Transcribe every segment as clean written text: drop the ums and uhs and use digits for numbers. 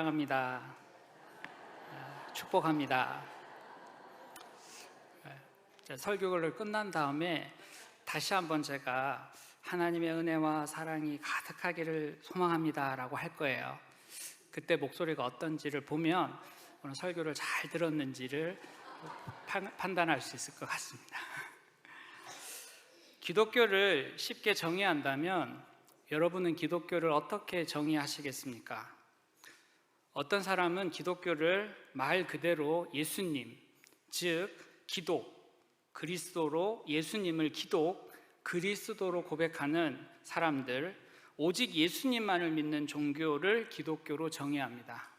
사랑합니다. 축복합니다. 설교를 끝난 다음에 다시 한번 제가 하나님의 은혜와 사랑이 가득하기를 소망합니다 라고 할 거예요. 그때 목소리가 어떤지를 보면 오늘 설교를 잘 들었는지를 판단할 수 있을 것 같습니다. 기독교를 쉽게 정의한다면 여러분은 기독교를 어떻게 정의하시겠습니까? 어떤 사람은 기독교를 말 그대로 예수님, 즉 기독, 그리스도로 예수님을 기독, 그리스도로 고백하는 사람들, 오직 예수님만을 믿는 종교를 기독교로 정의합니다.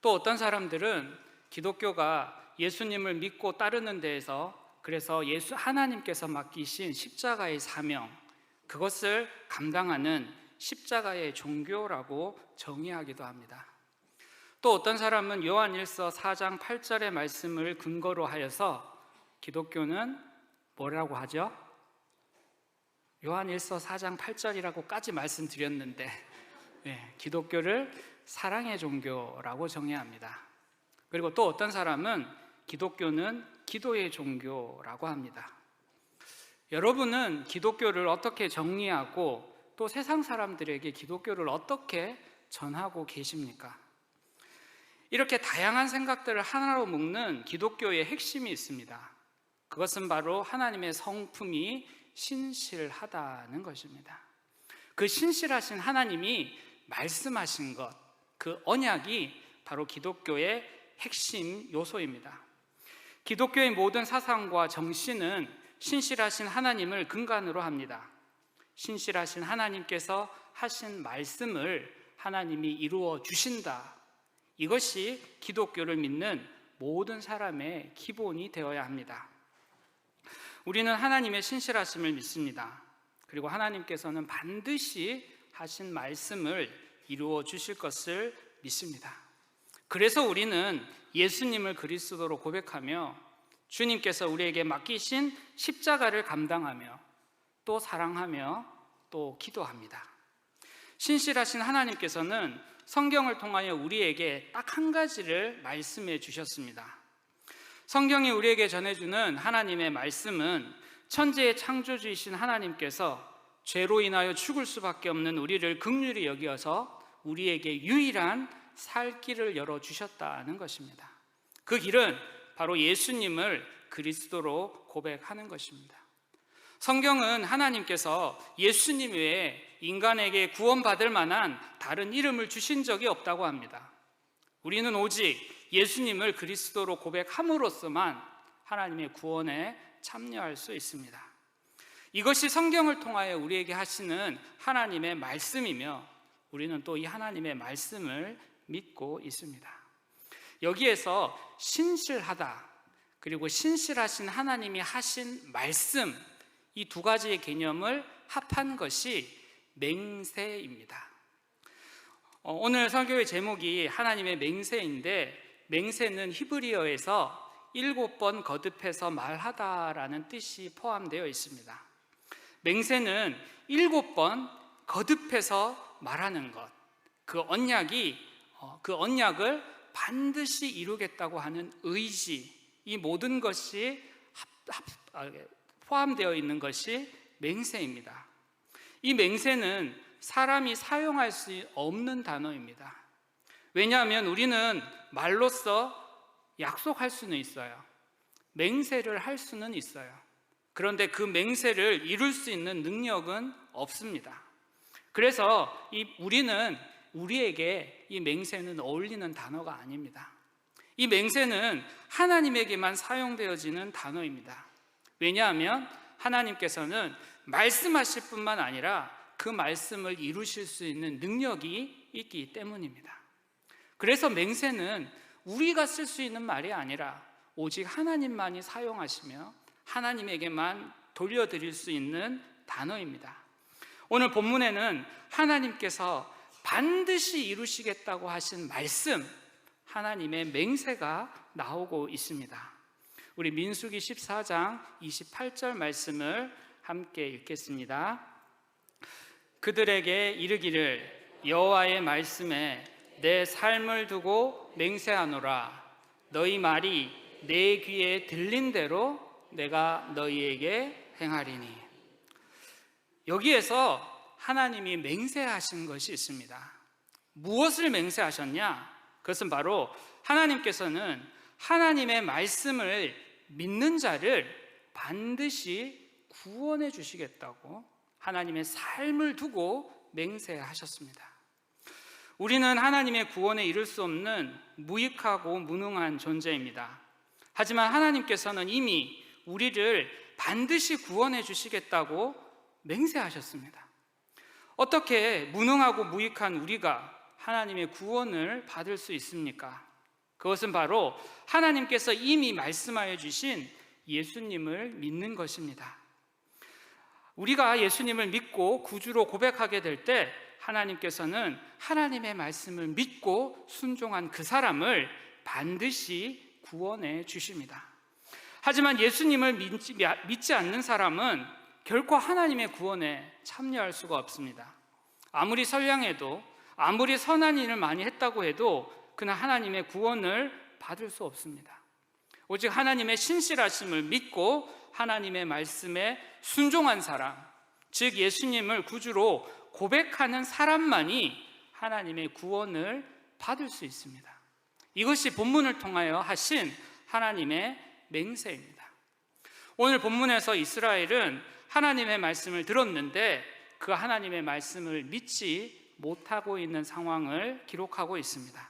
또 어떤 사람들은 기독교가 예수님을 믿고 따르는 데에서 그래서 하나님께서 맡기신 십자가의 사명, 그것을 감당하는 십자가의 종교라고 정의하기도 합니다. 또 어떤 사람은 요한일서 4장 8절의 말씀을 근거로 하여서 기독교는 뭐라고 하죠? 요한일서 4장 8절이라고까지 말씀드렸는데 기독교를 사랑의 종교라고 정의합니다. 그리고 또 어떤 사람은 기독교는 기도의 종교라고 합니다. 여러분은 기독교를 어떻게 정리하고 또 세상 사람들에게 기독교를 어떻게 전하고 계십니까? 이렇게 다양한 생각들을 하나로 묶는 기독교의 핵심이 있습니다. 그것은 바로 하나님의 성품이 신실하다는 것입니다. 그 신실하신 하나님이 말씀하신 것, 그 언약이 바로 기독교의 핵심 요소입니다. 기독교의 모든 사상과 정신은 신실하신 하나님을 근간으로 합니다. 신실하신 하나님께서 하신 말씀을 하나님이 이루어 주신다. 이것이 기독교를 믿는 모든 사람의 기본이 되어야 합니다. 우리는 하나님의 신실하심을 믿습니다. 그리고 하나님께서는 반드시 하신 말씀을 이루어 주실 것을 믿습니다. 그래서 우리는 예수님을 그리스도로 고백하며 주님께서 우리에게 맡기신 십자가를 감당하며 또 사랑하며 또 기도합니다. 신실하신 하나님께서는 성경을 통하여 우리에게 딱 한 가지를 말씀해 주셨습니다. 성경이 우리에게 전해주는 하나님의 말씀은 천지의 창조주이신 하나님께서 죄로 인하여 죽을 수밖에 없는 우리를 긍휼히 여기어서 우리에게 유일한 살 길을 열어주셨다는 것입니다. 그 길은 바로 예수님을 그리스도로 고백하는 것입니다. 성경은 하나님께서 예수님 외에 인간에게 구원받을 만한 다른 이름을 주신 적이 없다고 합니다. 우리는 오직 예수님을 그리스도로 고백함으로써만 하나님의 구원에 참여할 수 있습니다. 이것이 성경을 통하여 우리에게 하시는 하나님의 말씀이며 우리는 또 이 하나님의 말씀을 믿고 있습니다. 여기에서 신실하다 그리고 신실하신 하나님이 하신 말씀, 이 두 가지의 개념을 합한 것이 맹세입니다. 오늘 설교의 제목이 하나님의 맹세인데, 맹세는 히브리어에서 7번 거듭해서 말하다라는 뜻이 포함되어 있습니다. 맹세는 7번 거듭해서 말하는 것, 그 언약을 반드시 이루겠다고 하는 의지, 이 모든 것이 포함되어 있는 것이 맹세입니다. 이 맹세는 사람이 사용할 수 없는 단어입니다. 왜냐하면 우리는 말로써 약속할 수는 있어요. 맹세를 할 수는 있어요. 그런데 그 맹세를 이룰 수 있는 능력은 없습니다. 그래서 우리에게 이 맹세는 어울리는 단어가 아닙니다. 이 맹세는 하나님에게만 사용되어지는 단어입니다. 왜냐하면 하나님께서는 말씀하실 뿐만 아니라 그 말씀을 이루실 수 있는 능력이 있기 때문입니다. 그래서 맹세는 우리가 쓸 수 있는 말이 아니라 오직 하나님만이 사용하시며 하나님에게만 돌려드릴 수 있는 단어입니다. 오늘 본문에는 하나님께서 반드시 이루시겠다고 하신 말씀, 하나님의 맹세가 나오고 있습니다. 우리 민수기 14장 28절 말씀을 함께 읽겠습니다. 그들에게 이르기를 여호와의 말씀에 내 삶을 두고 맹세하노라. 너희 말이 내 귀에 들린 대로 내가 너희에게 행하리니. 여기에서 하나님이 맹세하신 것이 있습니다. 무엇을 맹세하셨냐? 그것은 바로 하나님께서는 하나님의 말씀을 믿는 자를 반드시 구원해 주시겠다고 하나님의 삶을 두고 맹세하셨습니다. 우리는 하나님의 구원에 이를 수 없는 무익하고 무능한 존재입니다. 하지만 하나님께서는 이미 우리를 반드시 구원해 주시겠다고 맹세하셨습니다. 어떻게 무능하고 무익한 우리가 하나님의 구원을 받을 수 있습니까? 그것은 바로 하나님께서 이미 말씀하여 주신 예수님을 믿는 것입니다. 우리가 예수님을 믿고 구주로 고백하게 될 때 하나님께서는 하나님의 말씀을 믿고 순종한 그 사람을 반드시 구원해 주십니다. 하지만 예수님을 믿지 않는 사람은 결코 하나님의 구원에 참여할 수가 없습니다. 아무리 선량해도, 아무리 선한 일을 많이 했다고 해도 그는 하나님의 구원을 받을 수 없습니다. 오직 하나님의 신실하심을 믿고 하나님의 말씀에 순종한 사람, 즉 예수님을 구주로 고백하는 사람만이 하나님의 구원을 받을 수 있습니다. 이것이 본문을 통하여 하신 하나님의 맹세입니다. 오늘 본문에서 이스라엘은 하나님의 말씀을 들었는데 그 하나님의 말씀을 믿지 못하고 있는 상황을 기록하고 있습니다.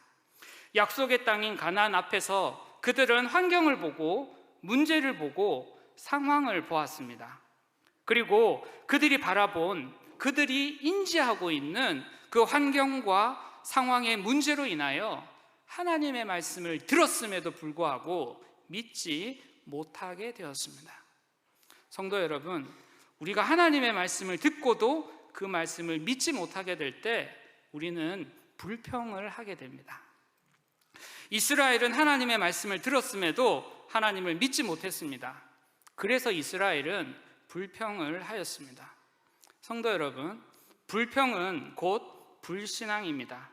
약속의 땅인 가나안 앞에서 그들은 환경을 보고 문제를 보고 상황을 보았습니다. 그리고 그들이 바라본, 그들이 인지하고 있는 그 환경과 상황의 문제로 인하여 하나님의 말씀을 들었음에도 불구하고 믿지 못하게 되었습니다. 성도 여러분, 우리가 하나님의 말씀을 듣고도 그 말씀을 믿지 못하게 될 때 우리는 불평을 하게 됩니다. 이스라엘은 하나님의 말씀을 들었음에도 하나님을 믿지 못했습니다. 그래서 이스라엘은 불평을 하였습니다. 성도 여러분, 불평은 곧 불신앙입니다.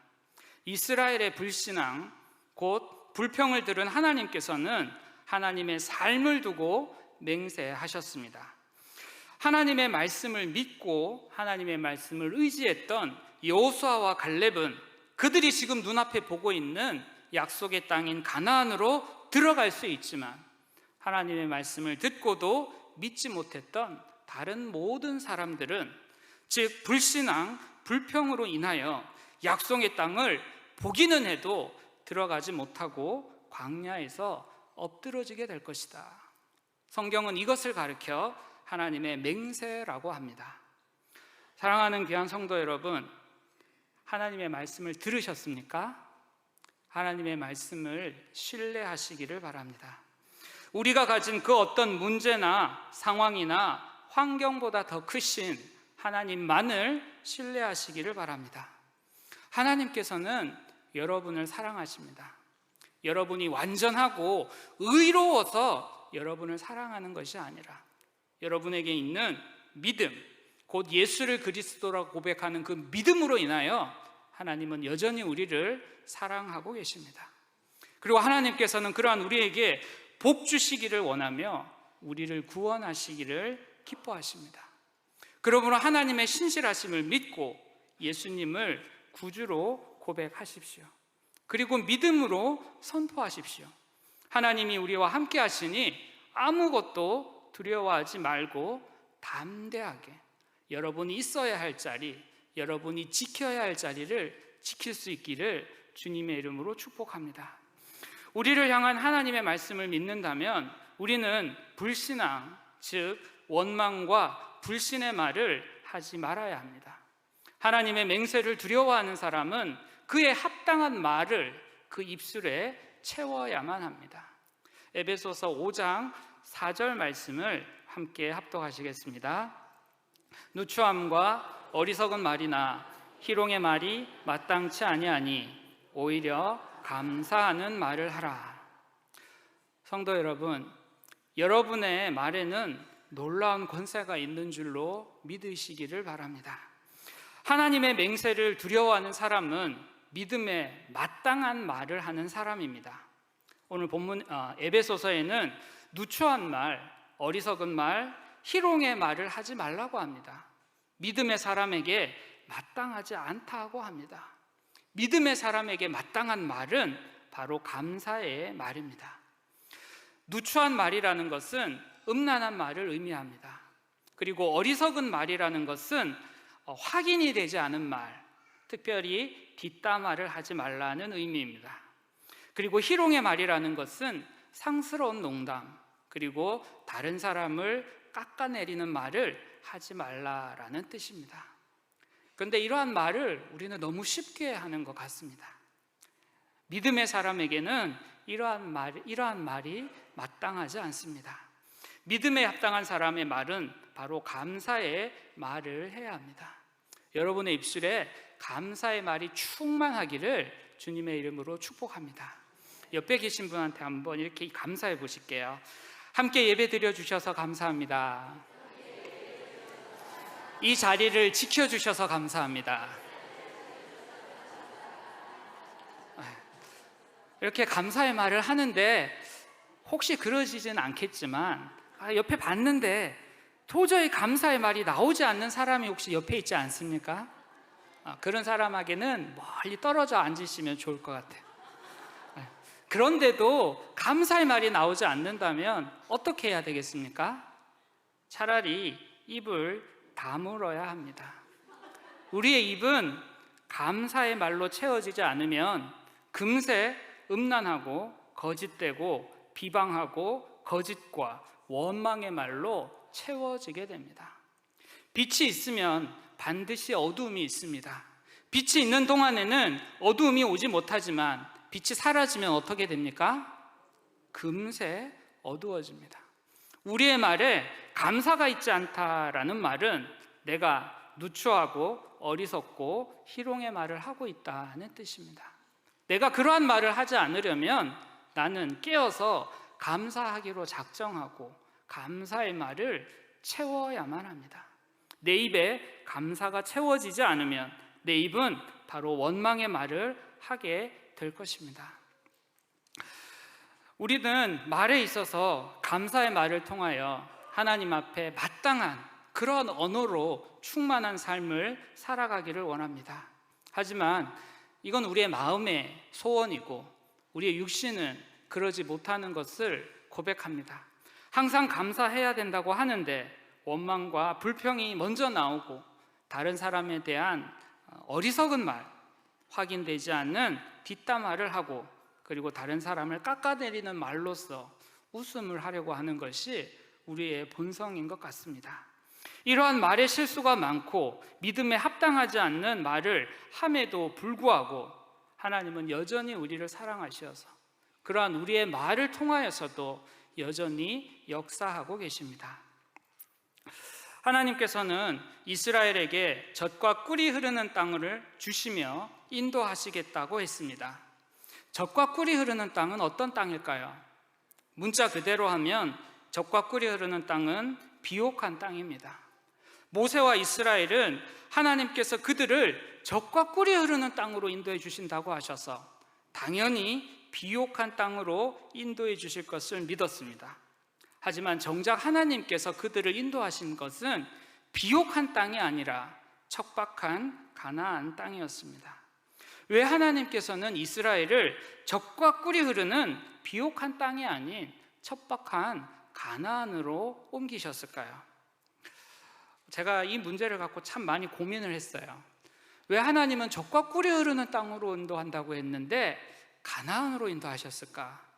이스라엘의 불신앙, 곧 불평을 들은 하나님께서는 하나님의 삶을 두고 맹세하셨습니다. 하나님의 말씀을 믿고 하나님의 말씀을 의지했던 여호수아와 갈렙은 그들이 지금 눈앞에 보고 있는 약속의 땅인 가나안으로 들어갈 수 있지만 하나님의 말씀을 듣고도 믿지 못했던 다른 모든 사람들은, 즉 불신앙, 불평으로 인하여 약속의 땅을 보기는 해도 들어가지 못하고 광야에서 엎드러지게 될 것이다. 성경은 이것을 가리켜 하나님의 맹세라고 합니다. 사랑하는 귀한 성도 여러분, 하나님의 말씀을 들으셨습니까? 하나님의 말씀을 신뢰하시기를 바랍니다. 우리가 가진 그 어떤 문제나 상황이나 환경보다 더 크신 하나님만을 신뢰하시기를 바랍니다. 하나님께서는 여러분을 사랑하십니다. 여러분이 완전하고 의로워서 여러분을 사랑하는 것이 아니라 여러분에게 있는 믿음, 곧 예수를 그리스도라고 고백하는 그 믿음으로 인하여 하나님은 여전히 우리를 사랑하고 계십니다. 그리고 하나님께서는 그러한 우리에게 복 주시기를 원하며 우리를 구원하시기를 기뻐하십니다. 그러므로 하나님의 신실하심을 믿고 예수님을 구주로 고백하십시오. 그리고 믿음으로 선포하십시오. 하나님이 우리와 함께 하시니 아무것도 두려워하지 말고 담대하게 여러분이 있어야 할 자리, 여러분이 지켜야 할 자리를 지킬 수 있기를 주님의 이름으로 축복합니다. 우리를 향한 하나님의 말씀을 믿는다면 우리는 불신앙, 즉 원망과 불신의 말을 하지 말아야 합니다. 하나님의 맹세를 두려워하는 사람은 그에 합당한 말을 그 입술에 채워야만 합니다. 에베소서 5장 4절 말씀을 함께 합독하시겠습니다. 누추함과 어리석은 말이나 희롱의 말이 마땅치 아니하니 오히려 감사하는 말을 하라. 성도 여러분, 여러분의 말에는 놀라운 권세가 있는 줄로 믿으시기를 바랍니다. 하나님의 맹세를 두려워하는 사람은 믿음에 마땅한 말을 하는 사람입니다. 오늘 본문 에베소서에는 누추한 말, 어리석은 말, 희롱의 말을 하지 말라고 합니다. 믿음의 사람에게 마땅하지 않다고 합니다. 믿음의 사람에게 마땅한 말은 바로 감사의 말입니다. 누추한 말이라는 것은 음란한 말을 의미합니다. 그리고 어리석은 말이라는 것은 확인이 되지 않은 말, 특별히 뒷담화를 하지 말라는 의미입니다. 그리고 희롱의 말이라는 것은 상스러운 농담, 그리고 다른 사람을 깎아내리는 말을 하지 말라라는 뜻입니다. 그런데 이러한 말을 우리는 너무 쉽게 하는 것 같습니다. 믿음의 사람에게는 이러한 말이 마땅하지 않습니다. 믿음에 합당한 사람의 말은 바로 감사의 말을 해야 합니다. 여러분의 입술에 감사의 말이 충만하기를 주님의 이름으로 축복합니다. 옆에 계신 분한테 한번 이렇게 감사해 보실게요. 함께 예배 드려 주셔서 감사합니다. 이 자리를 지켜주셔서 감사합니다. 이렇게 감사의 말을 하는데 혹시 그러시진 않겠지만 옆에 봤는데 도저히 감사의 말이 나오지 않는 사람이 혹시 옆에 있지 않습니까? 그런 사람에게는 멀리 떨어져 앉으시면 좋을 것 같아요. 그런데도 감사의 말이 나오지 않는다면 어떻게 해야 되겠습니까? 차라리 입을 다물어야 합니다. 우리의 입은 감사의 말로 채워지지 않으면 금세 음란하고 거짓되고 비방하고 거짓과 원망의 말로 채워지게 됩니다. 빛이 있으면 반드시 어두움이 있습니다. 빛이 있는 동안에는 어두움이 오지 못하지만 빛이 사라지면 어떻게 됩니까? 금세 어두워집니다. 우리의 말에 감사가 있지 않다라는 말은 내가 누추하고 어리석고 희롱의 말을 하고 있다는 뜻입니다. 내가 그러한 말을 하지 않으려면 나는 깨어서 감사하기로 작정하고 감사의 말을 채워야만 합니다. 내 입에 감사가 채워지지 않으면 내 입은 바로 원망의 말을 하게 될 것입니다. 우리는 말에 있어서 감사의 말을 통하여 하나님 앞에 마땅한 그런 언어로 충만한 삶을 살아가기를 원합니다. 하지만 이건 우리의 마음의 소원이고 우리의 육신은 그러지 못하는 것을 고백합니다. 항상 감사해야 된다고 하는데 원망과 불평이 먼저 나오고 다른 사람에 대한 어리석은 말, 확인되지 않는 뒷담화를 하고 그리고 다른 사람을 깎아내리는 말로써 웃음을 하려고 하는 것이 우리의 본성인 것 같습니다. 이러한 말의 실수가 많고 믿음에 합당하지 않는 말을 함에도 불구하고 하나님은 여전히 우리를 사랑하셔서 그러한 우리의 말을 통하여서도 여전히 역사하고 계십니다. 하나님께서는 이스라엘에게 젖과 꿀이 흐르는 땅을 주시며 인도하시겠다고 했습니다. 젖과 꿀이 흐르는 땅은 어떤 땅일까요? 문자 그대로 하면 젖과 꿀이 흐르는 땅은 비옥한 땅입니다. 모세와 이스라엘은 하나님께서 그들을 젖과 꿀이 흐르는 땅으로 인도해 주신다고 하셔서 당연히 비옥한 땅으로 인도해 주실 것을 믿었습니다. 하지만 정작 하나님께서 그들을 인도하신 것은 비옥한 땅이 아니라 척박한 가나안 땅이었습니다. 왜 하나님께서는 이스라엘을 젖과 꿀이 흐르는 비옥한 땅이 아닌 척박한 가나안으로 옮기셨을까요? 제가 이 문제를 갖고 참 많이 고민을 했어요. 왜 하나님은 젖과 꿀이 흐르는 땅으로 인도한다고 했는데 가나안으로 인도하셨을까?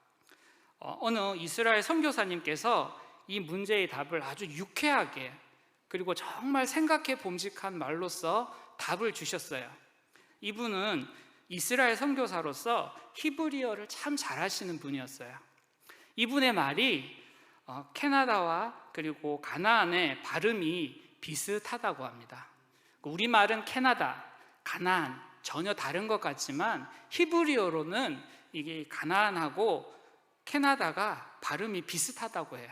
어느 이스라엘 선교사님께서 이 문제의 답을 아주 유쾌하게 그리고 정말 생각해 봄직한 말로써 답을 주셨어요. 이분은 이스라엘 선교사로서 히브리어를 참 잘하시는 분이었어요. 이분의 말이 캐나다와 그리고 가나안의 발음이 비슷하다고 합니다. 우리말은 캐나다, 가나안 전혀 다른 것 같지만 히브리어로는 이게 가나안하고 캐나다가 발음이 비슷하다고 해요.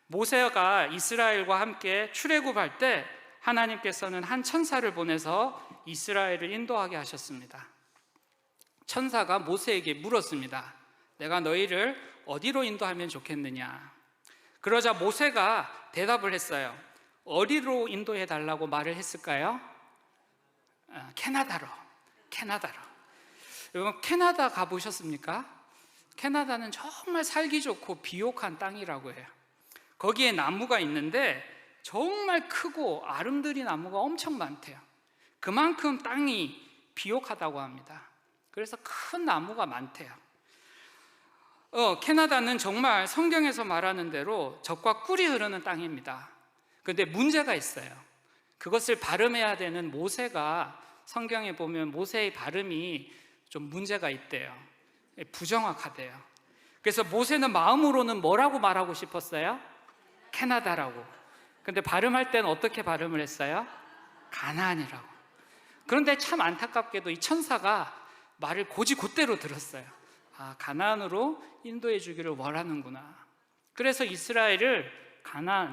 모세가 이스라엘과 함께 출애굽할 때 하나님께서는 한 천사를 보내서 이스라엘을 인도하게 하셨습니다. 천사가 모세에게 물었습니다. 내가 너희를 어디로 인도하면 좋겠느냐? 그러자 모세가 대답을 했어요. 어디로 인도해 달라고 말을 했을까요? 캐나다로. 여러분, 캐나다 가보셨습니까? 캐나다는 정말 살기 좋고 비옥한 땅이라고 해요. 거기에 나무가 있는데 정말 크고 아름드리 나무가 엄청 많대요. 그만큼 땅이 비옥하다고 합니다. 그래서 큰 나무가 많대요. 캐나다는 정말 성경에서 말하는 대로 젖과 꿀이 흐르는 땅입니다. 그런데 문제가 있어요. 그것을 발음해야 되는 모세가, 성경에 보면 모세의 발음이 좀 문제가 있대요. 부정확하대요. 그래서 모세는 마음으로는 뭐라고 말하고 싶었어요? 캐나다라고. 근데 발음할 때는 어떻게 발음을 했어요? 가나안이라고. 그런데 참 안타깝게도 이 천사가 말을 곧이곧대로 들었어요. 가나안으로 인도해 주기를 원하는구나. 그래서 이스라엘을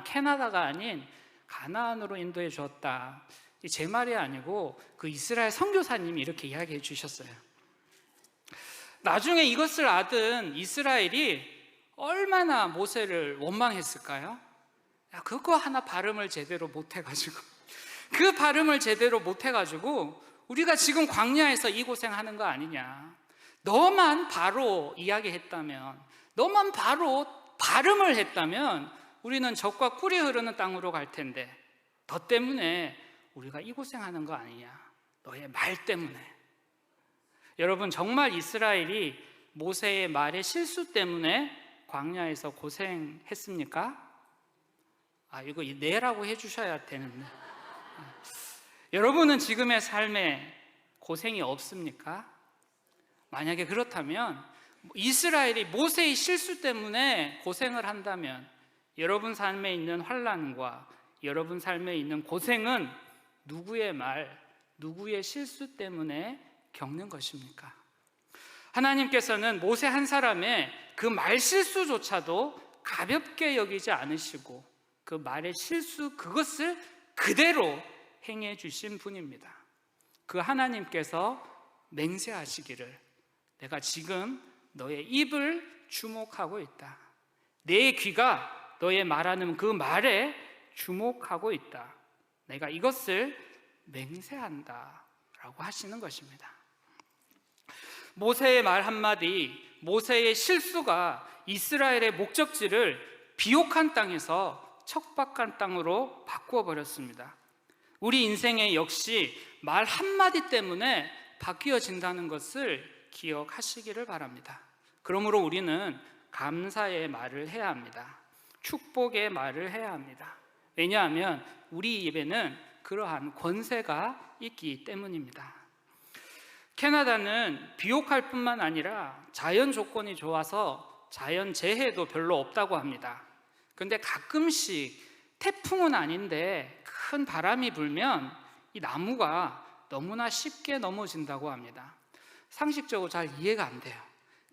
캐나다가 아닌 가나안으로 인도해 주었다. 제 말이 아니고 그 이스라엘 선교사님이 이렇게 이야기해 주셨어요. 나중에 이것을 알은 이스라엘이 얼마나 모세를 원망했을까요? 그거 하나 발음을 제대로 못해가지고 그 발음을 제대로 못해가지고 우리가 지금 광야에서 이 고생하는 거 아니냐. 너만 바로 이야기했다면, 너만 바로 발음을 했다면 우리는 젖과 꿀이 흐르는 땅으로 갈 텐데 너 때문에 우리가 이 고생하는 거 아니냐. 너의 말 때문에. 여러분, 정말 이스라엘이 모세의 말의 실수 때문에 광야에서 고생했습니까? 이거 네라고 해주셔야 되는데. 여러분은 지금의 삶에 고생이 없습니까? 만약에 그렇다면 이스라엘이 모세의 실수 때문에 고생을 한다면 여러분 삶에 있는 환난과 여러분 삶에 있는 고생은 누구의 말, 누구의 실수 때문에 겪는 것입니까? 하나님께서는 모세 한 사람의 그 말 실수조차도 가볍게 여기지 않으시고 그 말의 실수 그것을 그대로 행해 주신 분입니다. 그 하나님께서 맹세하시기를 내가 지금 너의 입을 주목하고 있다. 내 귀가 너의 말하는 그 말에 주목하고 있다. 내가 이것을 맹세한다 라고 하시는 것입니다. 모세의 말 한마디, 모세의 실수가 이스라엘의 목적지를 비옥한 땅에서 척박한 땅으로 바꾸어 버렸습니다. 우리 인생에 역시 말 한마디 때문에 바뀌어진다는 것을 기억하시기를 바랍니다. 그러므로 우리는 감사의 말을 해야 합니다. 축복의 말을 해야 합니다. 왜냐하면 우리 입에는 그러한 권세가 있기 때문입니다. 캐나다는 비옥할 뿐만 아니라 자연 조건이 좋아서 자연 재해도 별로 없다고 합니다. 그런데 가끔씩 태풍은 아닌데 큰 바람이 불면 이 나무가 너무나 쉽게 넘어진다고 합니다. 상식적으로 잘 이해가 안 돼요.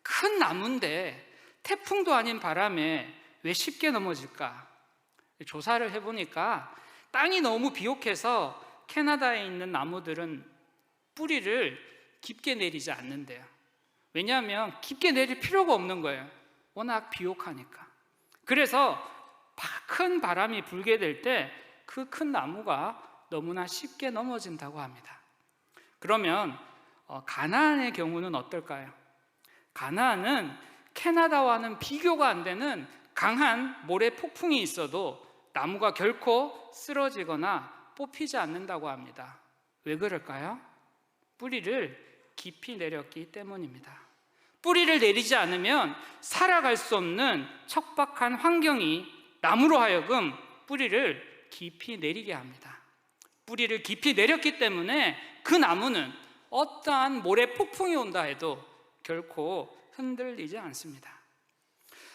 큰 나무인데 태풍도 아닌 바람에 왜 쉽게 넘어질까? 조사를 해보니까 땅이 너무 비옥해서 캐나다에 있는 나무들은 뿌리를 깊게 내리지 않는데요. 왜냐하면 깊게 내릴 필요가 없는 거예요. 워낙 비옥하니까. 그래서 큰 바람이 불게 될 때 그 큰 나무가 너무나 쉽게 넘어진다고 합니다. 그러면 가나안의 경우는 어떨까요? 가나안은 캐나다와는 비교가 안 되는 강한 모래 폭풍이 있어도 나무가 결코 쓰러지거나 뽑히지 않는다고 합니다. 왜 그럴까요? 뿌리를 깊이 내렸기 때문입니다. 뿌리를 내리지 않으면 살아갈 수 없는 척박한 환경이 나무로 하여금 뿌리를 깊이 내리게 합니다. 뿌리를 깊이 내렸기 때문에 그 나무는 어떠한 모래 폭풍이 온다 해도 결코 흔들리지 않습니다.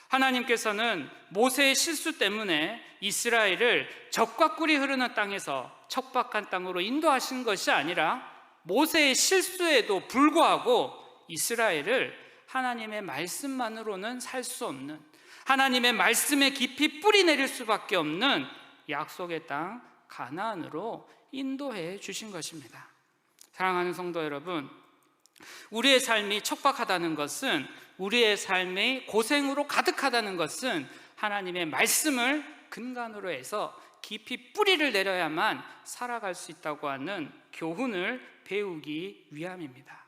하나님께서는 모세의 실수 때문에 이스라엘을 젖과 꿀이 흐르는 땅에서 척박한 땅으로 인도하신 것이 아니라 모세의 실수에도 불구하고 이스라엘을 하나님의 말씀만으로는 살 수 없는, 하나님의 말씀에 깊이 뿌리 내릴 수밖에 없는 약속의 땅 가나안으로 인도해 주신 것입니다. 사랑하는 성도 여러분, 우리의 삶이 척박하다는 것은, 우리의 삶이 고생으로 가득하다는 것은 하나님의 말씀을 근간으로 해서 깊이 뿌리를 내려야만 살아갈 수 있다고 하는 교훈을 배우기 위함입니다.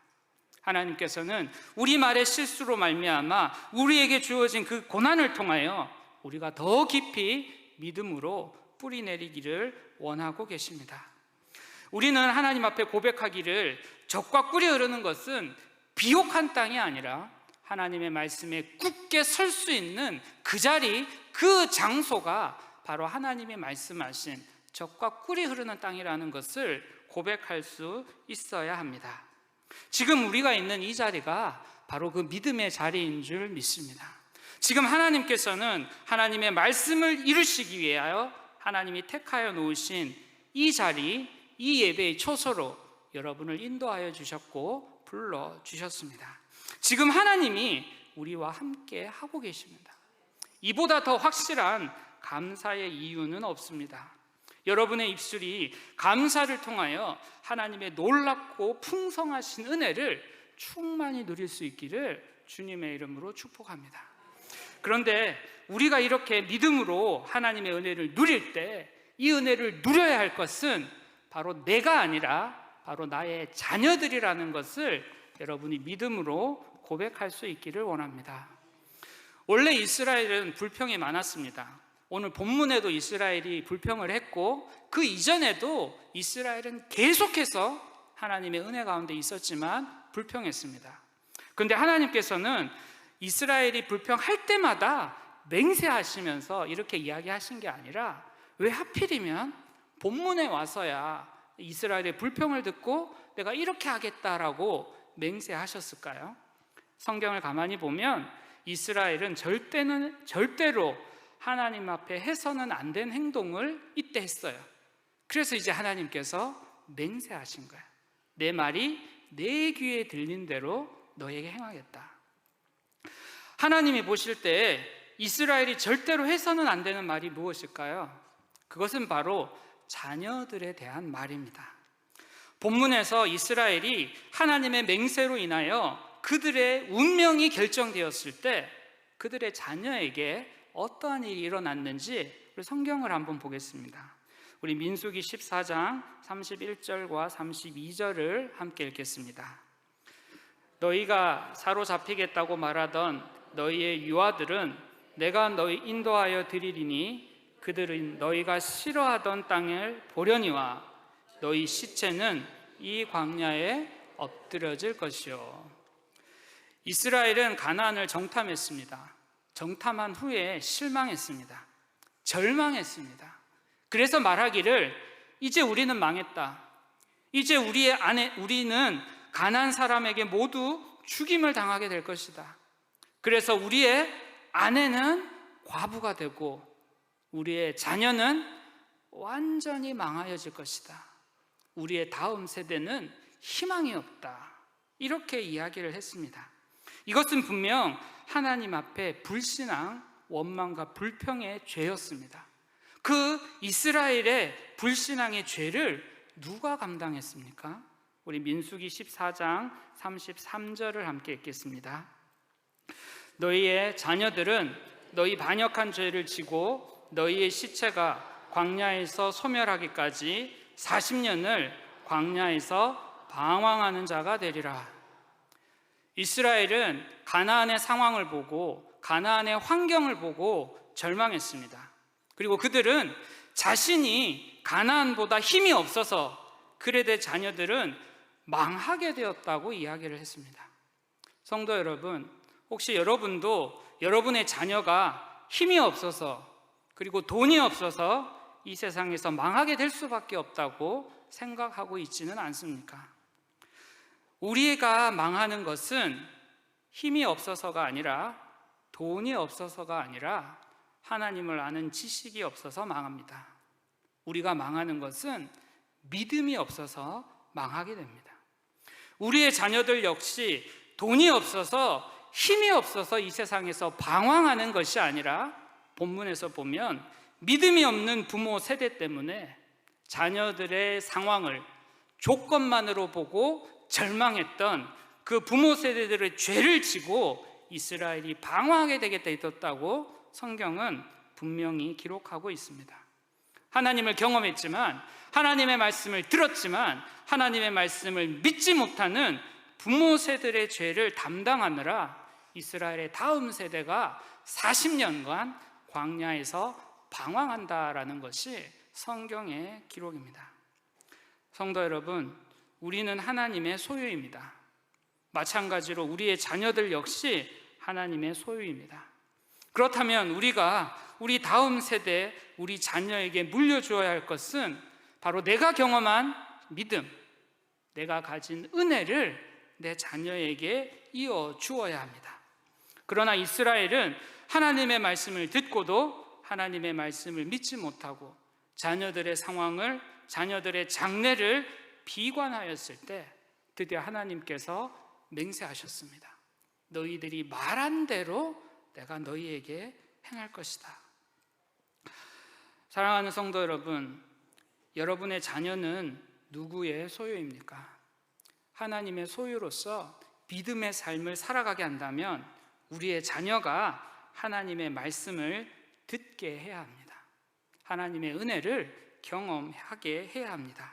하나님께서는 우리말의 실수로 말미암아 우리에게 주어진 그 고난을 통하여 우리가 더 깊이 믿음으로 뿌리 내리기를 원하고 계십니다. 우리는 하나님 앞에 고백하기를, 젖과 꿀이 흐르는 것은 비옥한 땅이 아니라 하나님의 말씀에 굳게 설 수 있는 그 자리, 그 장소가 바로 하나님이 말씀하신 젖과 꿀이 흐르는 땅이라는 것을 고백할 수 있어야 합니다. 지금 우리가 있는 이 자리가 바로 그 믿음의 자리인 줄 믿습니다. 지금 하나님께서는 하나님의 말씀을 이루시기 위하여 하나님이 택하여 놓으신 이 자리, 이 예배의 초소로 여러분을 인도하여 주셨고 불러주셨습니다. 지금 하나님이 우리와 함께 하고 계십니다. 이보다 더 확실한 감사의 이유는 없습니다. 여러분의 입술이 감사를 통하여 하나님의 놀랍고 풍성하신 은혜를 충만히 누릴 수 있기를 주님의 이름으로 축복합니다. 그런데 우리가 이렇게 믿음으로 하나님의 은혜를 누릴 때 이 은혜를 누려야 할 것은 바로 내가 아니라 바로 나의 자녀들이라는 것을 여러분이 믿음으로 고백할 수 있기를 원합니다. 원래 이스라엘은 불평이 많았습니다. 오늘 본문에도 이스라엘이 불평을 했고, 그 이전에도 이스라엘은 계속해서 하나님의 은혜 가운데 있었지만 불평했습니다. 그런데 하나님께서는 이스라엘이 불평할 때마다 맹세하시면서 이렇게 이야기하신 게 아니라, 왜 하필이면 본문에 와서야 이스라엘의 불평을 듣고 내가 이렇게 하겠다라고 맹세하셨을까요? 성경을 가만히 보면 이스라엘은 절대로 하나님 앞에 해서는 안 된 행동을 이때 했어요. 그래서 이제 하나님께서 맹세하신 거예요. 내 말이 내 귀에 들린 대로 너에게 행하겠다. 하나님이 보실 때 이스라엘이 절대로 해서는 안 되는 말이 무엇일까요? 그것은 바로 자녀들에 대한 말입니다. 본문에서 이스라엘이 하나님의 맹세로 인하여 그들의 운명이 결정되었을 때 그들의 자녀에게 어떠한 일이 일어났는지 성경을 한번 보겠습니다. 우리 민수기 14장 31절과 32절을 함께 읽겠습니다. 너희가 사로잡히겠다고 말하던 너희의 유아들은 내가 너희 인도하여 드리리니 그들은 너희가 싫어하던 땅을 보려니와 너희 시체는 이 광야에 엎드려질 것이요. 이스라엘은 가나안을 정탐했습니다. 정탐한 후에 실망했습니다. 절망했습니다. 그래서 말하기를, 이제 우리는 망했다. 이제 우리는 가나안 사람에게 모두 죽임을 당하게 될 것이다. 그래서 우리의 아내는 과부가 되고 우리의 자녀는 완전히 망하여질 것이다. 우리의 다음 세대는 희망이 없다. 이렇게 이야기를 했습니다. 이것은 분명 하나님 앞에 불신앙, 원망과 불평의 죄였습니다. 그 이스라엘의 불신앙의 죄를 누가 감당했습니까? 우리 민수기 14장 33절을 함께 읽겠습니다. 너희의 자녀들은 너희 반역한 죄를 지고 너희의 시체가 광야에서 소멸하기까지 40년을 광야에서 방황하는 자가 되리라. 이스라엘은 가나안의 상황을 보고, 가나안의 환경을 보고 절망했습니다. 그리고 그들은 자신이 가나안보다 힘이 없어서 그들의 자녀들은 망하게 되었다고 이야기를 했습니다. 성도 여러분, 혹시 여러분도 여러분의 자녀가 힘이 없어서, 그리고 돈이 없어서 이 세상에서 망하게 될 수밖에 없다고 생각하고 있지는 않습니까? 우리가 망하는 것은 힘이 없어서가 아니라, 돈이 없어서가 아니라 하나님을 아는 지식이 없어서 망합니다. 우리가 망하는 것은 믿음이 없어서 망하게 됩니다. 우리의 자녀들 역시 돈이 없어서, 힘이 없어서 이 세상에서 방황하는 것이 아니라, 본문에서 보면 믿음이 없는 부모 세대 때문에 자녀들의 상황을 조건만으로 보고 절망했던 그 부모 세대들의 죄를 지고 이스라엘이 방황하게 되겠다 했다고 성경은 분명히 기록하고 있습니다. 하나님을 경험했지만, 하나님의 말씀을 들었지만 하나님의 말씀을 믿지 못하는 부모 세대의 죄를 담당하느라 이스라엘의 다음 세대가 40년간 광야에서 방황한다라는 것이 성경의 기록입니다. 성도 여러분, 우리는 하나님의 소유입니다. 마찬가지로 우리의 자녀들 역시 하나님의 소유입니다. 그렇다면 우리가 우리 다음 세대, 우리 자녀에게 물려주어야 할 것은 바로 내가 경험한 믿음, 내가 가진 은혜를 내 자녀에게 이어 주어야 합니다. 그러나 이스라엘은 하나님의 말씀을 듣고도 하나님의 말씀을 믿지 못하고 자녀들의 상황을, 자녀들의 장래를 비관하였을 때 드디어 하나님께서 맹세하셨습니다. 너희들이 말한 대로 내가 너희에게 행할 것이다. 사랑하는 성도 여러분, 여러분의 자녀는 누구의 소유입니까? 하나님의 소유로서 믿음의 삶을 살아가게 한다면 우리의 자녀가 하나님의 말씀을 듣게 해야 합니다. 하나님의 은혜를 경험하게 해야 합니다.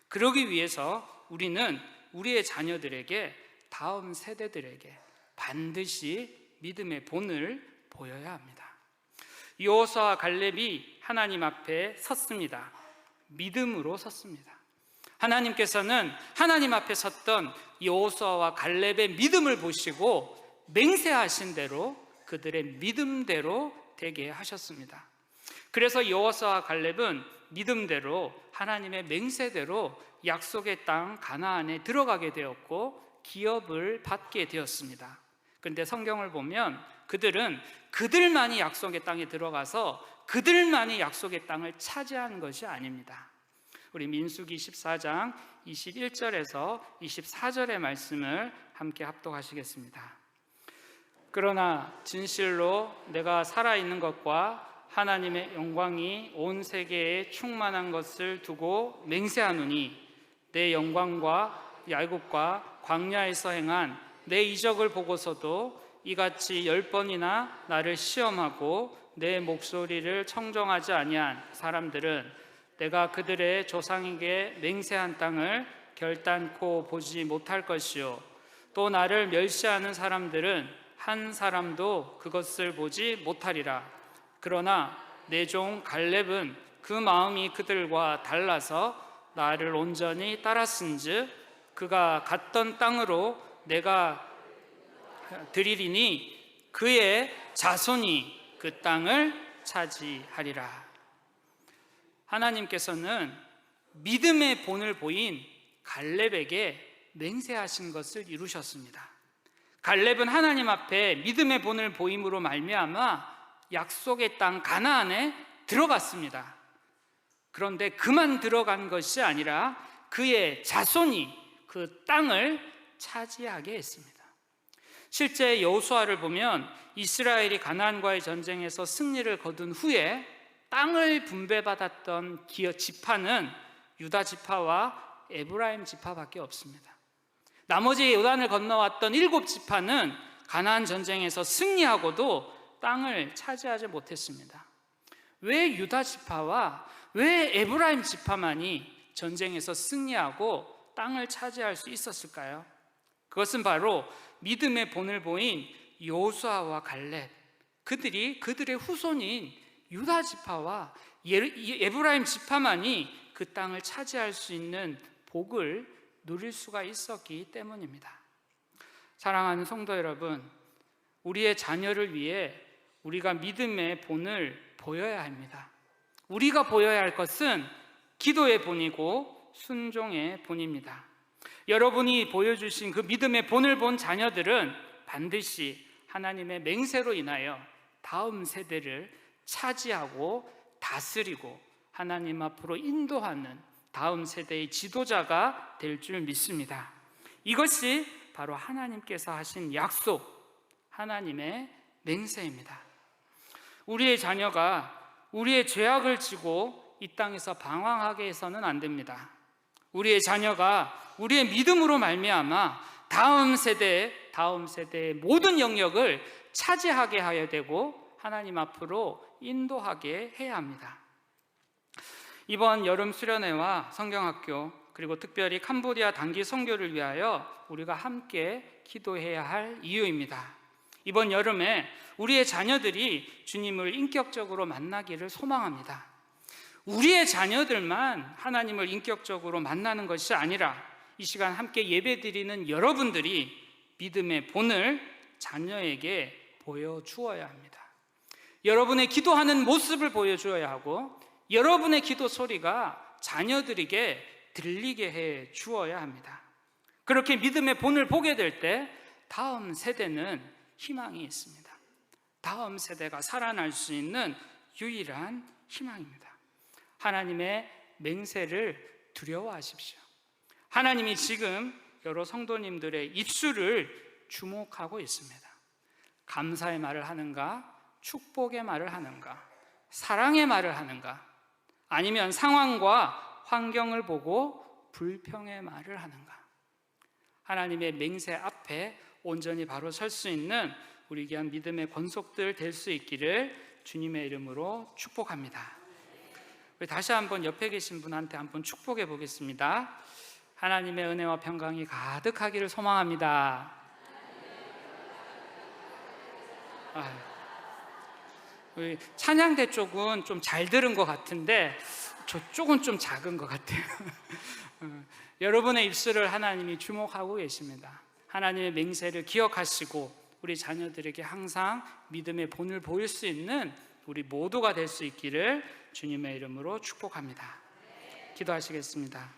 그러기 위해서 우리는 우리의 자녀들에게, 다음 세대들에게 반드시 믿음의 본을 보여야 합니다. 여호수아와 갈렙이 하나님 앞에 섰습니다. 믿음으로 섰습니다. 하나님께서는 하나님 앞에 섰던 여호수아와 갈렙의 믿음을 보시고 맹세하신 대로 그들의 믿음대로 되게 하셨습니다. 그래서 여호수아와 갈렙은 믿음대로 하나님의 맹세대로 약속의 땅 가나안에 들어가게 되었고 기업을 받게 되었습니다. 그런데 성경을 보면 그들은 그들만이 약속의 땅에 들어가서 그들만이 약속의 땅을 차지하는 것이 아닙니다. 우리 민수기 14장 21절에서 24절의 말씀을 함께 합독하시겠습니다. 그러나 진실로 내가 살아있는 것과 하나님의 영광이 온 세계에 충만한 것을 두고 맹세하노니 내 영광과 야곱과 광야에서 행한 내 이적을 보고서도 이같이 10번이나 나를 시험하고 내 목소리를 청정하지 아니한 사람들은 내가 그들의 조상에게 맹세한 땅을 결단코 보지 못할 것이요 또 나를 멸시하는 사람들은 한 사람도 그것을 보지 못하리라. 그러나 내 종 갈렙은 그 마음이 그들과 달라서 나를 온전히 따랐은즉 그가 갔던 땅으로 내가 드리리니 그의 자손이 그 땅을 차지하리라. 하나님께서는 믿음의 본을 보인 갈렙에게 맹세하신 것을 이루셨습니다. 갈렙은 하나님 앞에 믿음의 본을 보임으로 말미암아 약속의 땅 가나안에 들어갔습니다. 그런데 그만 들어간 것이 아니라 그의 자손이 그 땅을 차지하게 했습니다. 실제 여호수아를 보면 이스라엘이 가나안과의 전쟁에서 승리를 거둔 후에 땅을 분배받았던 지파는 유다 지파와 에브라임 지파밖에 없습니다. 나머지 요단을 건너왔던 7지파는 가나안 전쟁에서 승리하고도 땅을 차지하지 못했습니다. 왜 유다 지파와 왜 에브라임 지파만이 전쟁에서 승리하고 땅을 차지할 수 있었을까요? 그것은 바로 믿음의 본을 보인 여호수아와 갈렙, 그들이 그들의 후손인 유다 지파와 에브라임 지파만이 그 땅을 차지할 수 있는 복을 누릴 수가 있었기 때문입니다. 사랑하는 성도 여러분, 우리의 자녀를 위해 우리가 믿음의 본을 보여야 합니다. 우리가 보여야 할 것은 기도의 본이고 순종의 본입니다. 여러분이 보여주신 그 믿음의 본을 본 자녀들은 반드시 하나님의 맹세로 인하여 다음 세대를 차지하고 다스리고 하나님 앞으로 인도하는 다음 세대의 지도자가 될 줄 믿습니다. 이것이 바로 하나님께서 하신 약속, 하나님의 맹세입니다. 우리의 자녀가 우리의 죄악을 지고 이 땅에서 방황하게 해서는 안 됩니다. 우리의 자녀가 우리의 믿음으로 말미암아 다음 세대의 모든 영역을 차지하게 해야 되고 하나님 앞으로 인도하게 해야 합니다. 이번 여름 수련회와 성경학교, 그리고 특별히 캄보디아 단기 선교를 위하여 우리가 함께 기도해야 할 이유입니다. 이번 여름에 우리의 자녀들이 주님을 인격적으로 만나기를 소망합니다. 우리의 자녀들만 하나님을 인격적으로 만나는 것이 아니라 이 시간 함께 예배드리는 여러분들이 믿음의 본을 자녀에게 보여주어야 합니다. 여러분의 기도하는 모습을 보여주어야 하고 여러분의 기도 소리가 자녀들에게 들리게 해 주어야 합니다. 그렇게 믿음의 본을 보게 될 때 다음 세대는 희망이 있습니다. 다음 세대가 살아날 수 있는 유일한 희망입니다. 하나님의 맹세를 두려워하십시오. 하나님이 지금 여러 성도님들의 입술을 주목하고 있습니다. 감사의 말을 하는가? 축복의 말을 하는가? 사랑의 말을 하는가? 아니면 상황과 환경을 보고 불평의 말을 하는가? 하나님의 맹세 앞에 온전히 바로 설 수 있는 우리 귀한 믿음의 권속들 될 수 있기를 주님의 이름으로 축복합니다. 우리 다시 한번 옆에 계신 분한테 한번 축복해 보겠습니다. 하나님의 은혜와 평강이 가득하기를 소망합니다. 우리 찬양대 쪽은 좀 잘 들은 것 같은데 저쪽은 좀 작은 것 같아요. 여러분의 입술을 하나님이 주목하고 계십니다. 하나님의 맹세를 기억하시고 우리 자녀들에게 항상 믿음의 본을 보일 수 있는 우리 모두가 될 수 있기를 주님의 이름으로 축복합니다. 기도하시겠습니다.